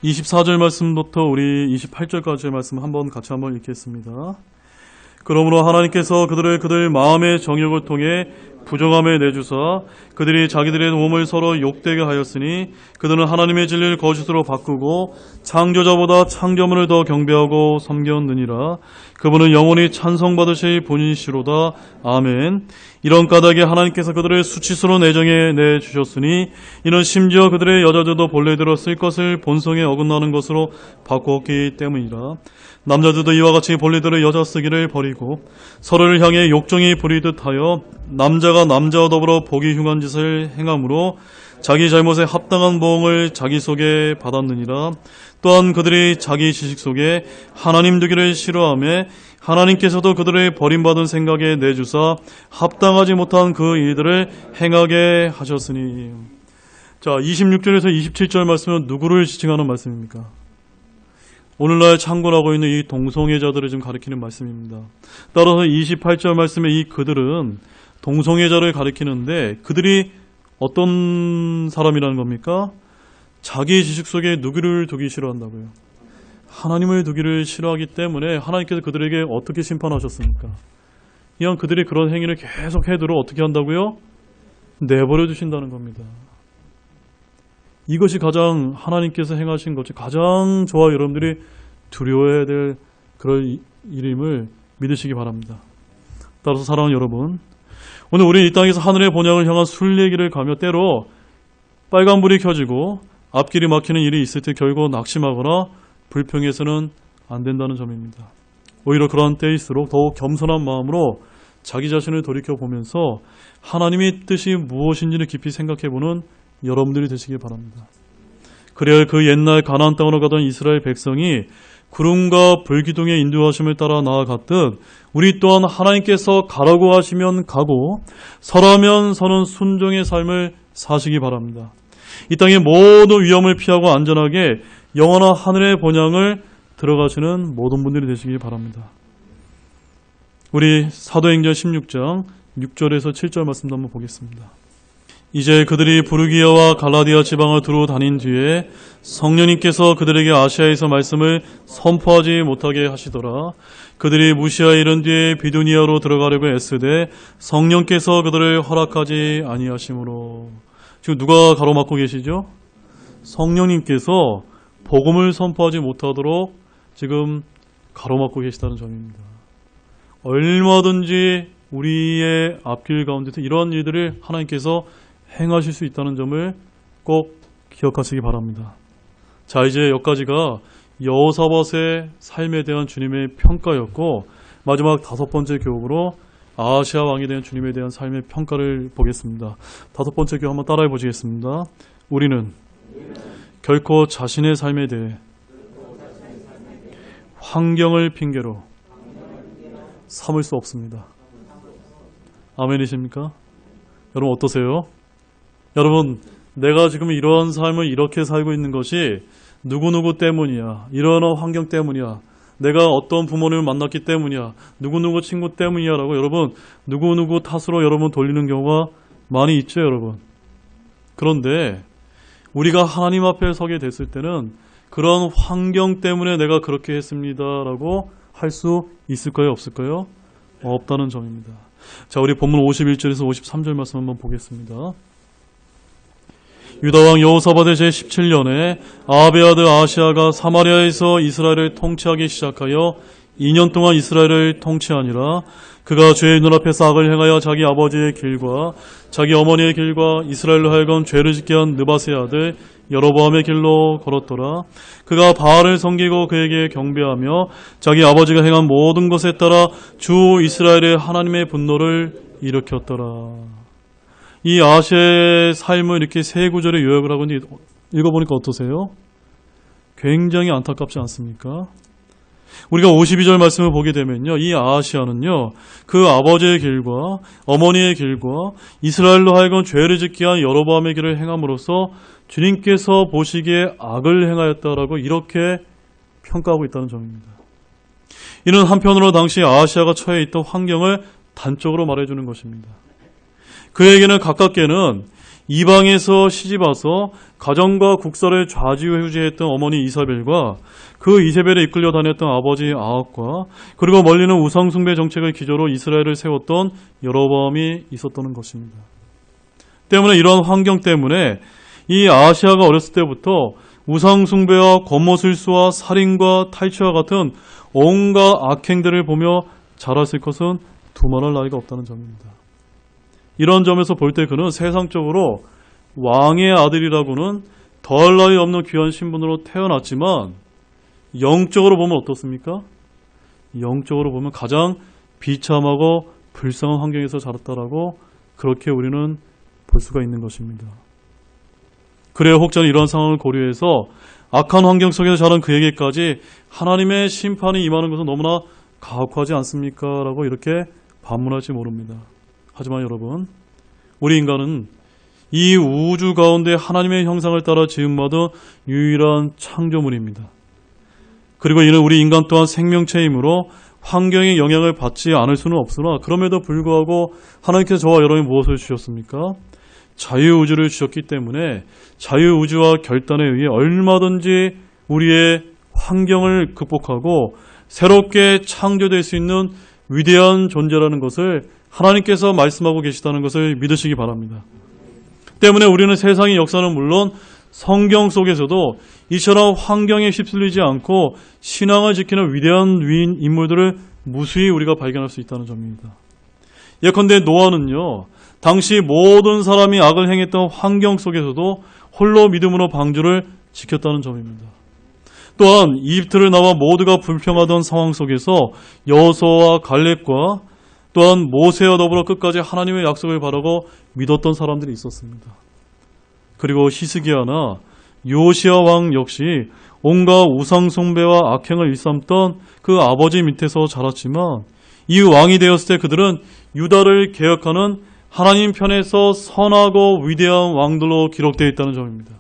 24절 말씀부터 우리 28절까지의 말씀 한번 같이 한번 읽겠습니다. 그러므로 하나님께서 그들 마음의 정욕을 통해 부정함에 내주사 그들이 자기들의 몸을 서로 욕되게 하였으니 그들은 하나님의 진리를 거짓으로 바꾸고 창조자보다 창조물을 더 경배하고 섬겼느니라. 그분은 영원히 찬송받으실 분이시로다. 아멘. 이런 까닭에 하나님께서 그들을 수치스러운 애정에 내주셨으니 이는 심지어 그들의 여자들도 본래대로 쓸 것을 본성에 어긋나는 것으로 바꾸었기 때문이라. 남자들도 이와 같이 본래대로 여자 쓰기를 버리고 서로를 향해 욕정이 부리듯 하여 남자가 남자와 더불어 보기 흉한 짓을 행함으로 자기 잘못에 합당한 보응을 자기 속에 받았느니라. 또한 그들이 자기 지식 속에 하나님 되기를 싫어하며 하나님께서도 그들의 버림받은 생각에 내주사 합당하지 못한 그 일들을 행하게 하셨으니. 자, 26절에서 27절 말씀은 누구를 지칭하는 말씀입니까? 오늘날 창궐하고 있는 이 동성애자들을 좀 가리키는 말씀입니다. 따라서 28절 말씀에 이 그들은 동성애자를 가리키는데 그들이 어떤 사람이라는 겁니까? 자기 지식 속에 누구를 두기 싫어한다고요. 하나님을 두기를 싫어하기 때문에 하나님께서 그들에게 어떻게 심판하셨습니까? 이왕 그들이 그런 행위를 계속 해도록 어떻게 한다고요? 내버려 두신다는 겁니다. 이것이 가장 하나님께서 행하신 것이 가장 저와 여러분들이 두려워해야 될 그런 일임을 믿으시기 바랍니다. 따라서 사랑하는 여러분, 오늘 우리는 이 땅에서 하늘의 본향을 향한 순례길을 가며 때로 빨간불이 켜지고 앞길이 막히는 일이 있을 때 결국 낙심하거나 불평해서는 안 된다는 점입니다. 오히려 그러한 때일수록 더욱 겸손한 마음으로 자기 자신을 돌이켜보면서 하나님의 뜻이 무엇인지를 깊이 생각해보는 여러분들이 되시길 바랍니다. 그래야 그 옛날 가나안 땅으로 가던 이스라엘 백성이 구름과 불기둥의 인도하심을 따라 나아갔듯 우리 또한 하나님께서 가라고 하시면 가고 서라면 서는 순종의 삶을 사시기 바랍니다. 이 땅의 모든 위험을 피하고 안전하게 영원한 하늘의 본향을 들어가시는 모든 분들이 되시길 바랍니다. 우리 사도행전 16장 6절에서 7절 말씀도 한번 보겠습니다. 이제 그들이 부르기아와 갈라디아 지방을 두루 다닌 뒤에 성령님께서 그들에게 아시아에서 말씀을 선포하지 못하게 하시더라. 그들이 무시하에 이른 뒤에 비두니아로 들어가려고 애쓰되 성령께서 그들을 허락하지 아니하심으로. 지금 누가 가로막고 계시죠? 성령님께서 복음을 선포하지 못하도록 지금 가로막고 계시다는 점입니다. 얼마든지 우리의 앞길 가운데서 이러한 일들을 하나님께서 행하실 수 있다는 점을 꼭 기억하시기 바랍니다. 자, 이제 여기까지가 여호사밧의 삶에 대한 주님의 평가였고 마지막 5번째 교훈으로 아하시아 왕에 대한 주님에 대한 삶의 평가를 보겠습니다. 5번째 교훈 한번 따라해 보시겠습니다. 우리는 결코 자신의 삶에 대해 환경을 핑계로 삼을 수 없습니다. 아멘이십니까? 여러분 어떠세요? 여러분, 내가 지금 이러한 삶을 이렇게 살고 있는 것이 누구누구 때문이야. 이러한 환경 때문이야. 내가 어떤 부모님을 만났기 때문이야. 누구누구 친구 때문이야 라고 여러분 누구누구 탓으로 여러분 돌리는 경우가 많이 있죠, 여러분. 그런데 우리가 하나님 앞에 서게 됐을 때는 그런 환경 때문에 내가 그렇게 했습니다 라고 할 수 있을까요? 없을까요? 없다는 점입니다. 자, 우리 본문 51절에서 53절 말씀 한번 보겠습니다. 유다왕 여호사밧의 제17년에 아합의 아들 아하시아가 사마리아에서 이스라엘을 통치하기 시작하여 2년 동안 이스라엘을 통치하니라. 그가 주의 눈앞에서 악을 행하여 자기 아버지의 길과 자기 어머니의 길과 이스라엘로 하여금 죄를 짓게 한 느밧의 아들 여로보암의 길로 걸었더라. 그가 바알을 섬기고 그에게 경배하며 자기 아버지가 행한 모든 것에 따라 주 이스라엘의 하나님의 분노를 일으켰더라. 이 아하시아의 삶을 이렇게 세 구절에 요약을 하고 읽어보니까 어떠세요? 굉장히 안타깝지 않습니까? 우리가 52절 말씀을 보게 되면요, 이 아하시아는요, 그 아버지의 길과 어머니의 길과 이스라엘로 하여금 죄를 짓게 한 여로보암의 길을 행함으로써 주님께서 보시기에 악을 행하였다라고 이렇게 평가하고 있다는 점입니다. 이는 한편으로 당시 아하시아가 처해 있던 환경을 단적으로 말해주는 것입니다. 그에게는 가깝게는 이방에서 시집와서 가정과 국사를 좌지우지했던 어머니 이사벨과 그 이세벨에 이끌려 다녔던 아버지 아합과 그리고 멀리는 우상숭배 정책을 기조로 이스라엘을 세웠던 여로보암이 있었다는 것입니다. 때문에 이러한 환경 때문에 이 아하시아가 어렸을 때부터 우상숭배와 권모술수와 살인과 탈취와 같은 온갖 악행들을 보며 자랐을 것은 두말할 나위가 없다는 점입니다. 이런 점에서 볼 때 그는 세상적으로 왕의 아들이라고는 더할 나위 없는 귀한 신분으로 태어났지만 영적으로 보면 어떻습니까? 영적으로 보면 가장 비참하고 불쌍한 환경에서 자랐다라고 그렇게 우리는 볼 수가 있는 것입니다. 그래야 혹자는 이러한 상황을 고려해서 악한 환경 속에서 자란 그에게까지 하나님의 심판이 임하는 것은 너무나 가혹하지 않습니까? 라고 이렇게 반문할지 모릅니다. 하지만 여러분, 우리 인간은 이 우주 가운데 하나님의 형상을 따라 지음받은 유일한 창조물입니다. 그리고 이는 우리 인간 또한 생명체이므로 환경의 영향을 받지 않을 수는 없으나 그럼에도 불구하고 하나님께서 저와 여러분이 무엇을 주셨습니까? 자유우주를 주셨기 때문에 자유우주와 결단에 의해 얼마든지 우리의 환경을 극복하고 새롭게 창조될 수 있는 위대한 존재라는 것을 하나님께서 말씀하고 계시다는 것을 믿으시기 바랍니다. 때문에 우리는 세상의 역사는 물론 성경 속에서도 이처럼 환경에 휩쓸리지 않고 신앙을 지키는 위대한 위인 인물들을 무수히 우리가 발견할 수 있다는 점입니다. 예컨대 노아는요, 당시 모든 사람이 악을 행했던 환경 속에서도 홀로 믿음으로 방주를 지켰다는 점입니다. 또한 이집트를 나와 모두가 불평하던 상황 속에서 여호수아와 갈렙과 또한 모세와 더불어 끝까지 하나님의 약속을 바라고 믿었던 사람들이 있었습니다. 그리고 히스기야나 요시야 왕 역시 온갖 우상 숭배와 악행을 일삼던 그 아버지 밑에서 자랐지만 이 왕이 되었을 때 그들은 유다를 개혁하는 하나님 편에서 선하고 위대한 왕들로 기록되어 있다는 점입니다.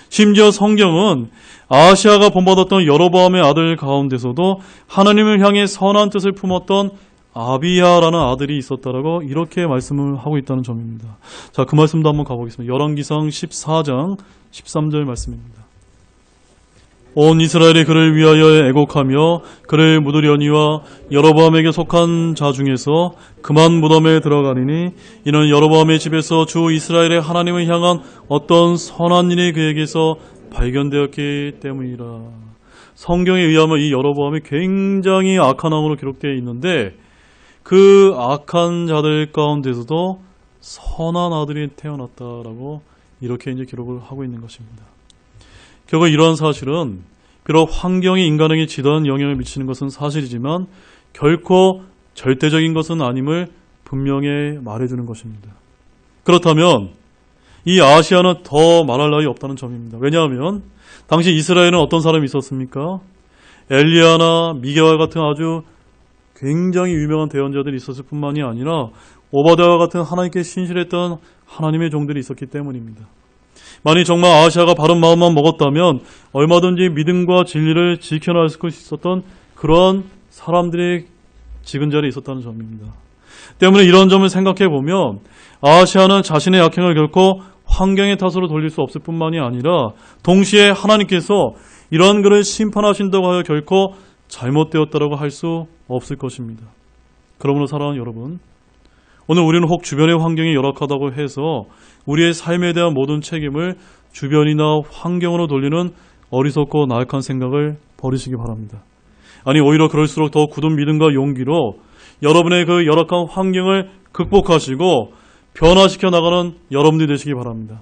심지어 성경은 아하시아가 본받았던 여로보암의 아들 가운데서도 하나님을 향해 선한 뜻을 품었던 아비야라는 아들이 있었다라고 이렇게 말씀을 하고 있다는 점입니다. 자, 그 말씀도 한번 가보겠습니다. 열왕기상 14장 13절 말씀입니다. 온 이스라엘이 그를 위하여 애곡하며 그를 묻으려니와 여로보암에게 속한 자 중에서 그만 무덤에 들어가리니 이는 여로보암의 집에서 주 이스라엘의 하나님을 향한 어떤 선한 일이 그에게서 발견되었기 때문이라. 성경에 의하면 이 여로보암이 굉장히 악한 왕으로 기록되어 있는데 그 악한 자들 가운데서도 선한 아들이 태어났다라고 이렇게 이제 기록을 하고 있는 것입니다. 결국 이러한 사실은 비록 환경이 인간에게 지대한 영향을 미치는 것은 사실이지만 결코 절대적인 것은 아님을 분명히 말해주는 것입니다. 그렇다면 이 아시아는 더 말할 나위 없다는 점입니다. 왜냐하면 당시 이스라엘은 어떤 사람이 있었습니까? 엘리야나 미게와 같은 아주 굉장히 유명한 대언자들이 있었을 뿐만이 아니라 오바댜와 같은 하나님께 신실했던 하나님의 종들이 있었기 때문입니다. 만약 정말 아하시아가 바른 마음만 먹었다면 얼마든지 믿음과 진리를 지켜나갈 수 있었던 그런 사람들이 지금 자리에 있었다는 점입니다. 때문에 이런 점을 생각해 보면 아하시아는 자신의 악행을 결코 환경의 탓으로 돌릴 수 없을 뿐만이 아니라 동시에 하나님께서 이러한 그를 심판하신다고 하여 결코 잘못되었다라고 할 수 없을 것입니다. 그러므로 사랑하는 여러분, 오늘 우리는 혹 주변의 환경이 열악하다고 해서 우리의 삶에 대한 모든 책임을 주변이나 환경으로 돌리는 어리석고 나약한 생각을 버리시기 바랍니다. 아니, 오히려 그럴수록 더 굳은 믿음과 용기로 여러분의 그 열악한 환경을 극복하시고 변화시켜 나가는 여러분들이 되시기 바랍니다.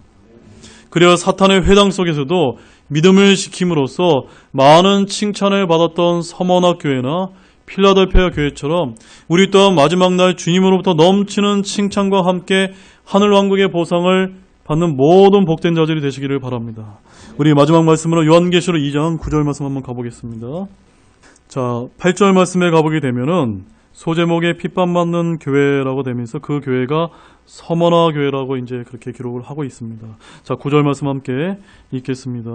그래야 사탄의 회당 속에서도 믿음을 지킴으로써 많은 칭찬을 받았던 서머나 교회나 필라델피아 교회처럼 우리 또한 마지막 날 주님으로부터 넘치는 칭찬과 함께 하늘왕국의 보상을 받는 모든 복된 자들이 되시기를 바랍니다. 우리 마지막 말씀으로 요한계시록 2장 9절 말씀 한번 가보겠습니다. 자, 8절 말씀에 가보게 되면은 소제목에 핍박받는 교회라고 되면서 그 교회가 서머나 교회라고 이제 그렇게 기록을 하고 있습니다. 자, 9절 말씀 함께 읽겠습니다.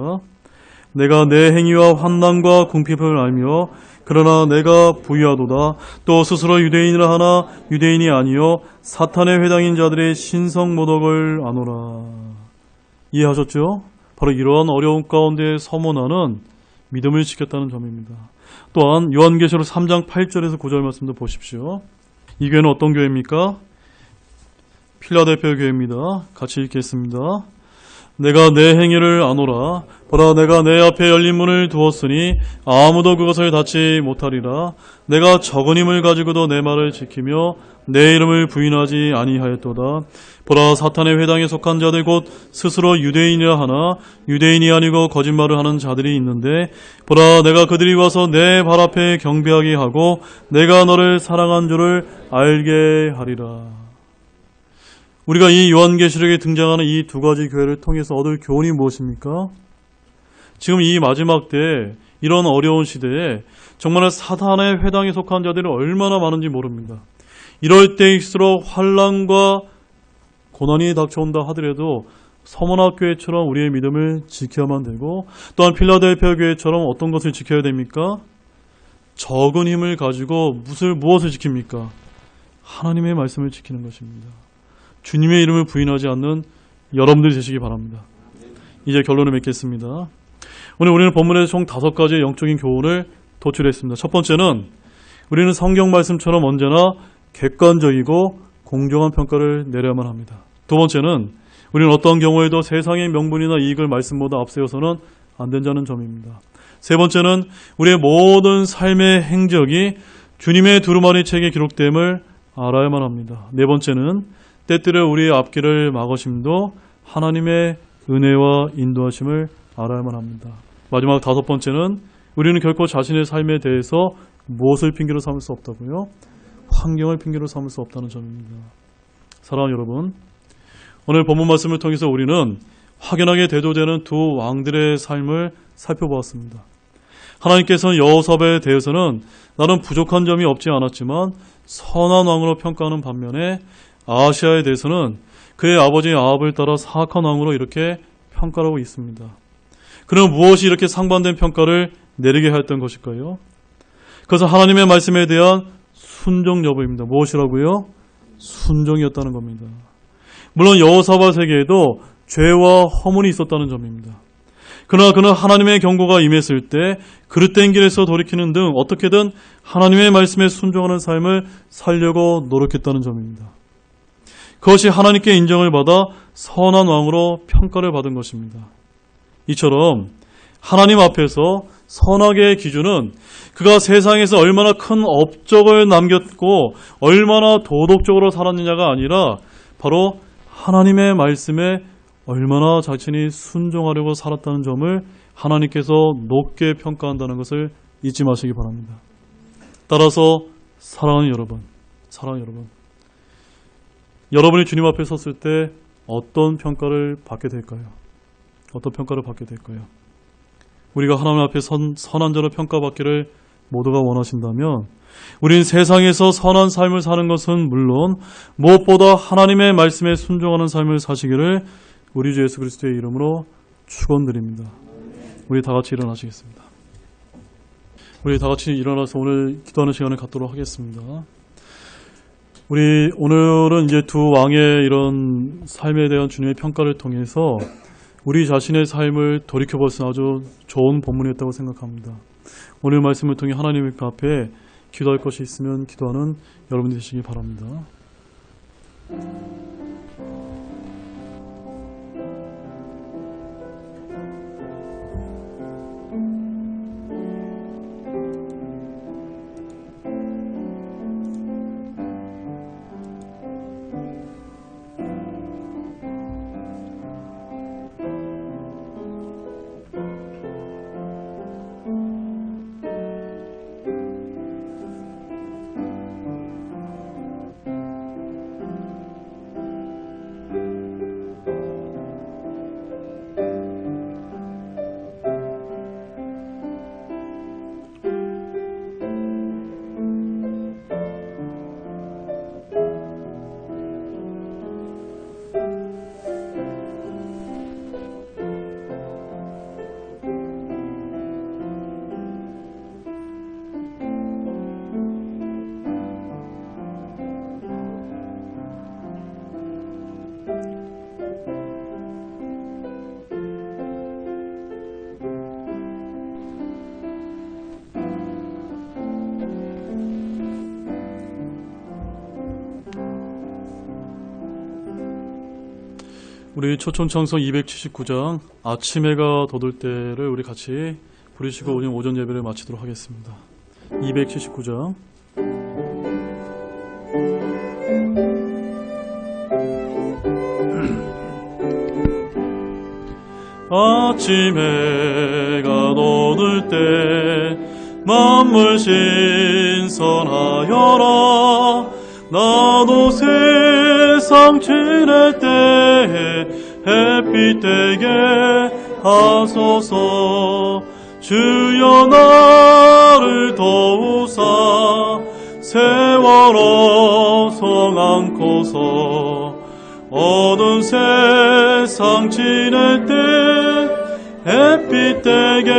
내가 내 행위와 환난과 궁핍을 알며 그러나 내가 부유하도다. 또 스스로 유대인이라 하나 유대인이 아니요 사탄의 회당인 자들의 신성 모독을 아노라. 이해하셨죠? 바로 이러한 어려움 가운데 서머나는 믿음을 지켰다는 점입니다. 또한 요한계시록 3장 8절에서 9절 말씀도 보십시오. 이 교회는 어떤 교회입니까? 필라델피아 교회입니다. 같이 읽겠습니다. 내가 내 행위를 아노라. 보라, 내가 내 앞에 열린 문을 두었으니 아무도 그것을 닫지 못하리라. 내가 적은 힘을 가지고도 내 말을 지키며 내 이름을 부인하지 아니하였도다. 보라, 사탄의 회당에 속한 자들 곧 스스로 유대인이라 하나 유대인이 아니고 거짓말을 하는 자들이 있는데, 보라, 내가 그들이 와서 내 발 앞에 경배하게 하고 내가 너를 사랑한 줄을 알게 하리라. 우리가 이 요한계시록에 등장하는 이 두 가지 교회를 통해서 얻을 교훈이 무엇입니까? 지금 이 마지막 때 이런 어려운 시대에 정말 사탄의 회당에 속한 자들이 얼마나 많은지 모릅니다. 이럴 때일수록 환난과 고난이 닥쳐온다 하더라도 서머나 교회처럼 우리의 믿음을 지켜야만 되고, 또한 필라델피아 교회처럼 어떤 것을 지켜야 됩니까? 적은 힘을 가지고 무엇을 지킵니까? 하나님의 말씀을 지키는 것입니다. 주님의 이름을 부인하지 않는 여러분들이 되시기 바랍니다. 이제 결론을 맺겠습니다. 오늘 우리는 본문에서 총 5가지의 영적인 교훈을 도출했습니다. 첫 번째는 우리는 성경 말씀처럼 언제나 객관적이고 공정한 평가를 내려야만 합니다. 두 번째는 우리는 어떤 경우에도 세상의 명분이나 이익을 말씀보다 앞세워서는 안 된다는 점입니다. 세 번째는 우리의 모든 삶의 행적이 주님의 두루마리 책에 기록됨을 알아야만 합니다. 네 번째는 때때로 우리의 앞길을 막으심도 하나님의 은혜와 인도하심을 알아야만 합니다. 마지막 5번째는 우리는 결코 자신의 삶에 대해서 무엇을 핑계로 삼을 수 없다고요? 환경을 핑계로 삼을 수 없다는 점입니다. 사랑하는 여러분, 오늘 본문 말씀을 통해서 우리는 확연하게 대조되는 두 왕들의 삶을 살펴보았습니다. 하나님께서는 여호사밧에 대해서는 나는 부족한 점이 없지 않았지만 선한 왕으로 평가하는 반면에 아하시야에 대해서는 그의 아버지 아합을 따라 사악한 왕으로 이렇게 평가하고 있습니다. 그럼 무엇이 이렇게 상반된 평가를 내리게 하였던 것일까요? 그것은 하나님의 말씀에 대한 순종 여부입니다. 무엇이라고요? 순종이었다는 겁니다. 물론 여호사밧에게도 죄와 허물이 있었다는 점입니다. 그러나 그는 하나님의 경고가 임했을 때 그릇된 길에서 돌이키는 등 어떻게든 하나님의 말씀에 순종하는 삶을 살려고 노력했다는 점입니다. 그것이 하나님께 인정을 받아 선한 왕으로 평가를 받은 것입니다. 이처럼 하나님 앞에서 선악의 기준은 그가 세상에서 얼마나 큰 업적을 남겼고 얼마나 도덕적으로 살았느냐가 아니라 바로 하나님의 말씀에 얼마나 자신이 순종하려고 살았다는 점을 하나님께서 높게 평가한다는 것을 잊지 마시기 바랍니다. 따라서 사랑하는 여러분, 여러분이 주님 앞에 섰을 때 어떤 평가를 받게 될까요? 어떤 평가를 받게 될까요? 우리가 하나님 앞에 선한 자로 평가받기를 모두가 원하신다면 우린 세상에서 선한 삶을 사는 것은 물론 무엇보다 하나님의 말씀에 순종하는 삶을 사시기를 우리 주 예수 그리스도의 이름으로 축원드립니다. 우리 다 같이 일어나시겠습니다. 우리 다 같이 일어나서 오늘 기도하는 시간을 갖도록 하겠습니다. 우리 오늘은 이제 두 왕의 이런 삶에 대한 주님의 평가를 통해서 우리 자신의 삶을 돌이켜볼 수 있는 아주 좋은 본문이었다고 생각합니다. 오늘 말씀을 통해 하나님 앞에 기도할 것이 있으면 기도하는 여러분이 되시기 바랍니다. 우리 초촌창송 279장 아침 해가 돋을 때를 우리 같이 부르시고 오늘 오전 예배를 마치도록 하겠습니다. 279장 아침 해가 돋을 때 만물 신선하여라 나도 세상 지낼 때에 햇빛 되게 하소서 주여 나를 도우사 세월 어성 않고서 어두운 세상 지낼 때 햇빛 되게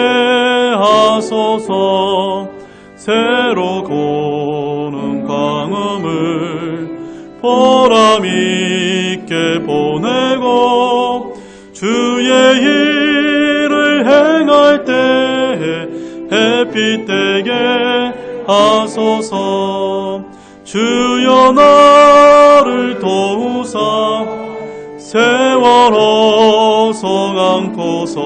하소서 새로 고는 광음을 보람 있게 보내고 주의 일을 행할 때 햇빛 되게 하소서 주여 나를 도우사 세월 어성 않고서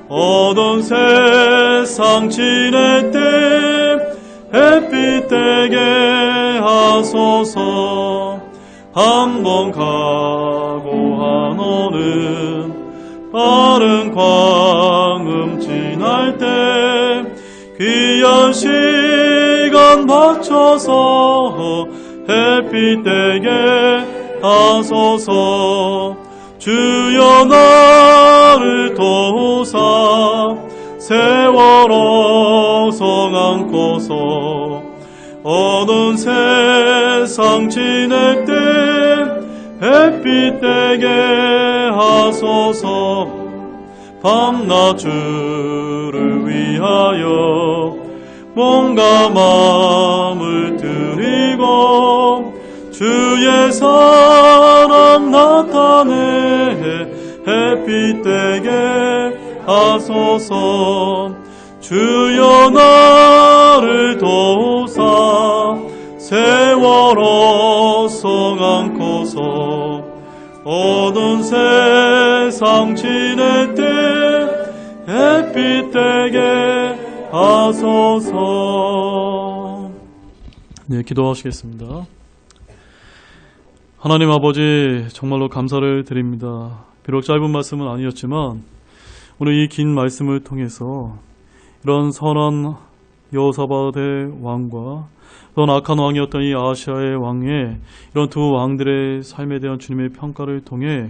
어두운 세상 지낼 때 햇빛 되게 하소서 한번 각오하노는 빠른 광음 지날 때 귀한 시간 바쳐서 햇빛 되게 하소서. 주여 나를 도우사 세월호 성 안고서 어두운 세상 지낼 때 햇빛 되게 하소서. 밤낮 주를 위하여 몸과 마음을 드리고 주의 사랑 나타내 햇빛 되게 하소서. 주여 나를 도우사 세월호 성 안고서 어두운 세상 지낼 때 햇빛 되게 하소서. 네, 기도하시겠습니다. 하나님 아버지, 정말로 감사를 드립니다. 비록 짧은 말씀은 아니었지만 오늘 이 긴 말씀을 통해서 이런 선한 여호사밧의 왕과 또 악한 왕이었던 이 아하시아의 왕의 이런 두 왕들의 삶에 대한 주님의 평가를 통해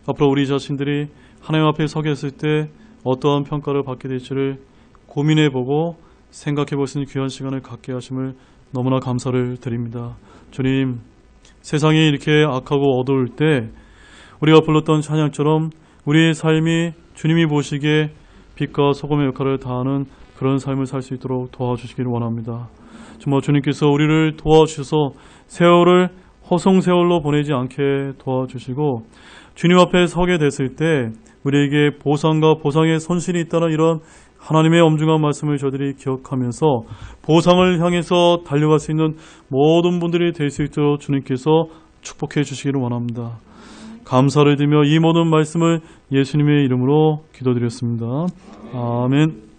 앞으로 우리 자신들이 하나님 앞에 서게 했을 때 어떠한 평가를 받게 될지를 고민해보고 생각해볼 수 있는 귀한 시간을 갖게 하심을 너무나 감사를 드립니다. 주님, 세상이 이렇게 악하고 어두울 때 우리가 불렀던 찬양처럼 우리의 삶이 주님이 보시기에 빛과 소금의 역할을 다하는 그런 삶을 살 수 있도록 도와주시기를 원합니다. 정말 주님께서 우리를 도와주셔서 세월을 허송세월로 보내지 않게 도와주시고 주님 앞에 서게 됐을 때 우리에게 보상과 보상의 손실이 있다는 이런 하나님의 엄중한 말씀을 저들이 기억하면서 보상을 향해서 달려갈 수 있는 모든 분들이 될 수 있도록 주님께서 축복해 주시기를 원합니다. 감사를 드리며 이 모든 말씀을 예수님의 이름으로 기도드렸습니다. 아멘.